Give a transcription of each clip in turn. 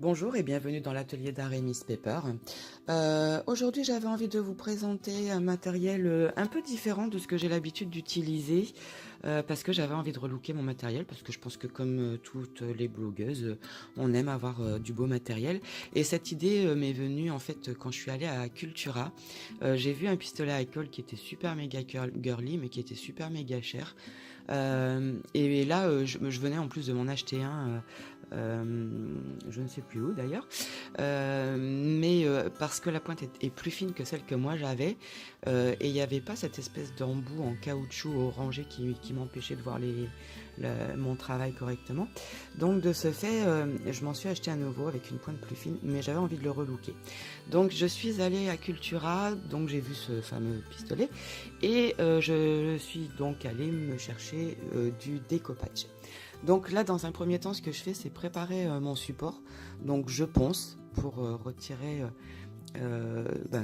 Bonjour et bienvenue dans l'atelier d'art et Miss Pepper. Aujourd'hui, j'avais envie de vous présenter un matériel un peu différent de ce que j'ai l'habitude d'utiliser parce que j'avais envie de relooker mon matériel parce que je pense que comme toutes les blogueuses, on aime avoir du beau matériel. Et cette idée m'est venue en fait quand je suis allée à Cultura. J'ai vu un pistolet à colle qui était super méga girly mais qui était super méga cher. Et là, je venais en plus de m'en acheter un, je ne sais plus où d'ailleurs, mais parce que la pointe est plus fine que celle que moi j'avais, et il n'y avait pas cette espèce d'embout en caoutchouc orangé qui m'empêchait de voir mon travail correctement. Donc de ce fait, je m'en suis acheté un nouveau avec une pointe plus fine, mais j'avais envie de le relooker. Donc je suis allée à Cultura, donc j'ai vu ce fameux pistolet, et je suis donc allée me chercher du découpage. Donc là, dans un premier temps, ce que je fais, c'est préparer mon support. Donc je ponce pour retirer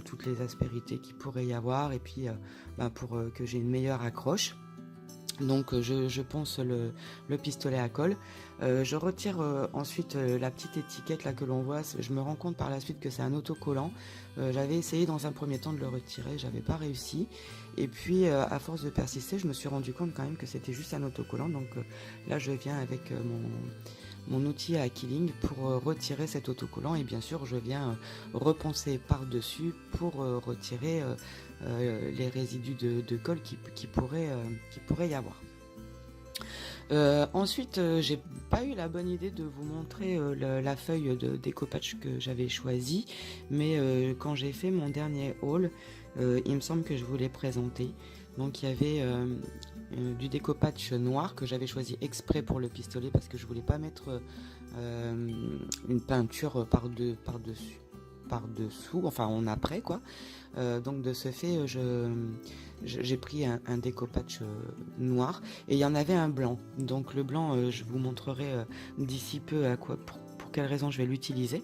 toutes les aspérités qu'il pourrait y avoir et puis pour que j'ai une meilleure accroche. Donc je ponce le pistolet à colle. Je retire ensuite la petite étiquette là que l'on voit. Je me rends compte par la suite que c'est un autocollant. J'avais essayé dans un premier temps de le retirer, j'avais pas réussi. Et puis à force de persister, je me suis rendu compte quand même que c'était juste un autocollant. Donc là je viens avec mon outil à Killing pour retirer cet autocollant et bien sûr je viens reponcer par dessus pour retirer les résidus de colle qui pourrait y avoir. Ensuite, j'ai pas eu la bonne idée de vous montrer la feuille de découpage que j'avais choisie, mais quand j'ai fait mon dernier haul, il me semble que je vous l'ai présenté. Donc il y avait du découpage noir que j'avais choisi exprès pour le pistolet parce que je voulais pas mettre une peinture par-dessous, enfin en après quoi. Donc de ce fait, j'ai pris un découpage noir et il y en avait un blanc. Donc le blanc, je vous montrerai d'ici peu pour quelle raison je vais l'utiliser.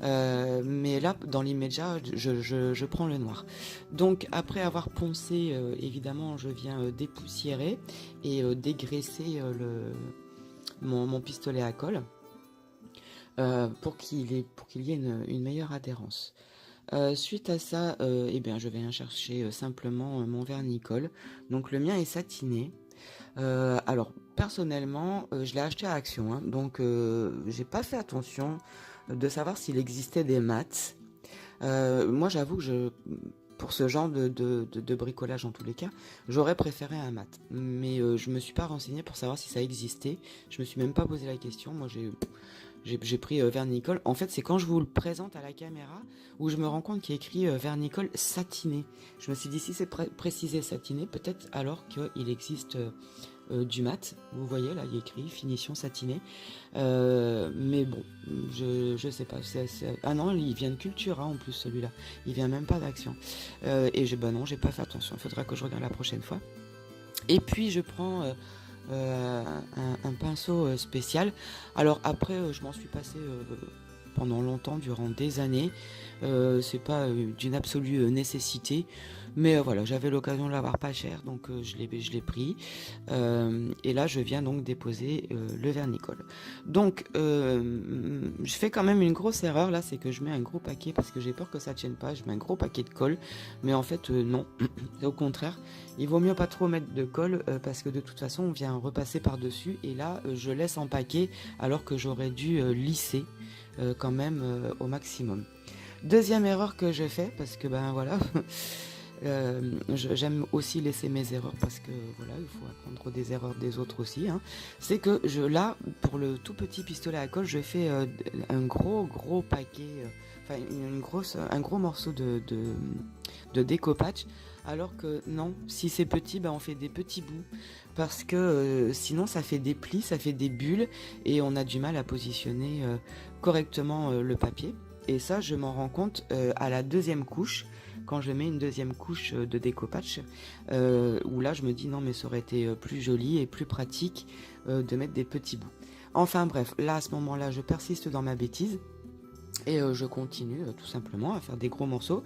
Mais là, dans l'immédiat, je prends le noir. Donc après avoir poncé, évidemment, je viens dépoussiérer et dégraisser mon pistolet à colle pour qu'il y ait une meilleure adhérence. Suite à ça, je vais chercher simplement mon vernis-colle. Donc le mien est satiné. Alors personnellement, je l'ai acheté à Action, hein, donc j'ai pas fait attention de savoir s'il existait des mats. Moi, j'avoue que pour ce genre de bricolage en tous les cas, j'aurais préféré un mat. Mais je me suis pas renseigné pour savoir si ça existait. Je me suis même pas posé la question. Moi, j'ai pris vernicole. En fait, c'est quand je vous le présente à la caméra où je me rends compte qu'il y a écrit vernicole satiné. Je me suis dit, si c'est précisé satiné, peut-être alors qu'il existe du mat. Vous voyez, là, il y a écrit finition satinée. Mais bon, je sais pas. Ah non, il vient de Cultura en plus, celui-là. Il vient même pas d'Action. Non, j'ai pas fait attention. Il faudra que je regarde la prochaine fois. Et puis, je prends un pinceau spécial. Alors après, je m'en suis passé pendant longtemps, durant des années. C'est pas d'une absolue nécessité, mais voilà, j'avais l'occasion de l'avoir pas cher, donc je l'ai pris. Et là, je viens donc déposer le vernis-colle. Donc, je fais quand même une grosse erreur là, c'est que je mets un gros paquet parce que j'ai peur que ça tienne pas. Je mets un gros paquet de colle, mais en fait non. Au contraire, il vaut mieux pas trop mettre de colle parce que de toute façon, on vient repasser par dessus. Et là, je laisse en paquet alors que j'aurais dû lisser quand même au maximum. Deuxième erreur que je fais, parce que ben voilà, j'aime aussi laisser mes erreurs parce que voilà, il faut apprendre des erreurs des autres aussi, hein. C'est que là, pour le tout petit pistolet à colle, je fais un gros paquet, un gros morceau de découpage, alors que non, si c'est petit, ben on fait des petits bouts parce que sinon ça fait des plis, ça fait des bulles et on a du mal à positionner correctement le papier. Et ça, je m'en rends compte à la deuxième couche, quand je mets une deuxième couche de découpage, où là, je me dis non, mais ça aurait été plus joli et plus pratique de mettre des petits bouts. Enfin bref, là, à ce moment-là, je persiste dans ma bêtise. Et je continue tout simplement à faire des gros morceaux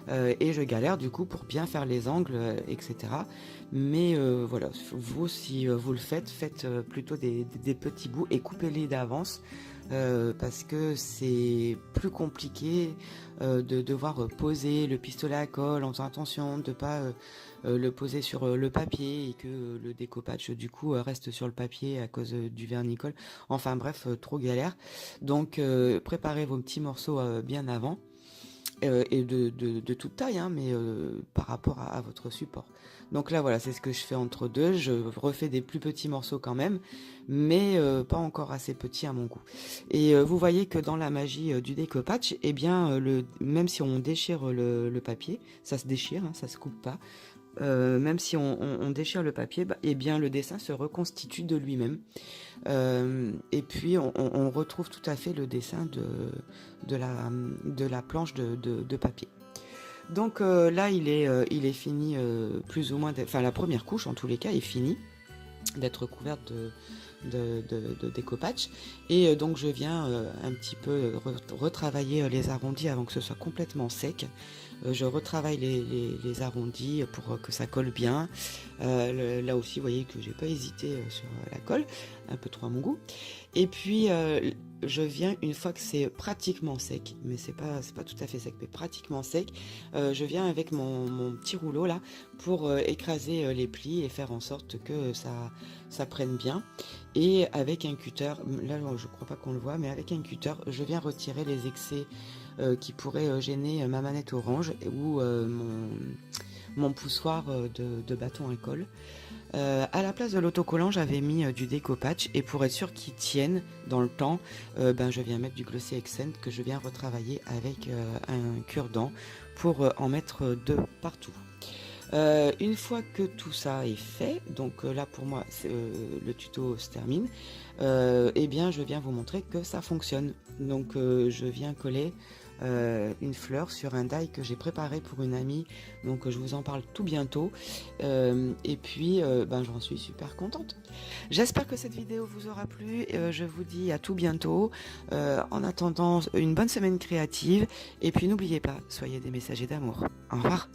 et je galère du coup pour bien faire les angles, etc. Mais voilà, vous si vous le faites, faites plutôt des petits bouts et coupez-les d'avance parce que c'est plus compliqué de devoir poser le pistolet à colle en faisant attention de ne pas le poser sur le papier et que le découpage du coup reste sur le papier à cause du vernicole. Enfin bref, trop galère. Donc préparez vos petits morceaux bien avant. Et de toute taille, hein, mais par rapport à votre support. Donc là voilà, c'est ce que je fais entre deux, je refais des plus petits morceaux quand même, mais pas encore assez petits à mon goût. Et vous voyez que dans la magie du découpage, eh bien, même si on déchire le papier, ça se déchire, hein, ça se coupe pas, même si on déchire le papier, bah, eh bien le dessin se reconstitue de lui-même. Et puis on retrouve tout à fait le dessin de la planche de papier. Donc là il est fini plus ou moins, enfin la première couche en tous les cas est finie d'être couverte de découpage, et donc je viens un petit peu retravailler les arrondis avant que ce soit complètement sec. Je retravaille les arrondis pour que ça colle bien. Là aussi vous voyez que j'ai pas hésité sur la colle, un peu trop à mon goût. Et puis je viens, une fois que c'est pratiquement sec, mais c'est pas tout à fait sec, mais pratiquement sec, je viens avec mon petit rouleau là pour écraser les plis et faire en sorte que ça prenne bien. Et avec un cutter, là je crois pas qu'on le voit, mais avec un cutter je viens retirer les excès qui pourraient gêner ma manette orange ou mon poussoir de bâton à colle. À la place de l'autocollant, j'avais mis du découpage, et pour être sûr qu'il tienne dans le temps, je viens mettre du Glossy Accent que je viens retravailler avec un cure-dent pour en mettre deux partout. Une fois que tout ça est fait, donc là pour moi le tuto se termine, et bien je viens vous montrer que ça fonctionne. Donc je viens coller une fleur sur un die que j'ai préparé pour une amie, donc je vous en parle tout bientôt, et puis j'en suis super contente. J'espère que cette vidéo vous aura plu, je vous dis à tout bientôt, en attendant une bonne semaine créative, et puis n'oubliez pas, soyez des messagers d'amour. Au revoir.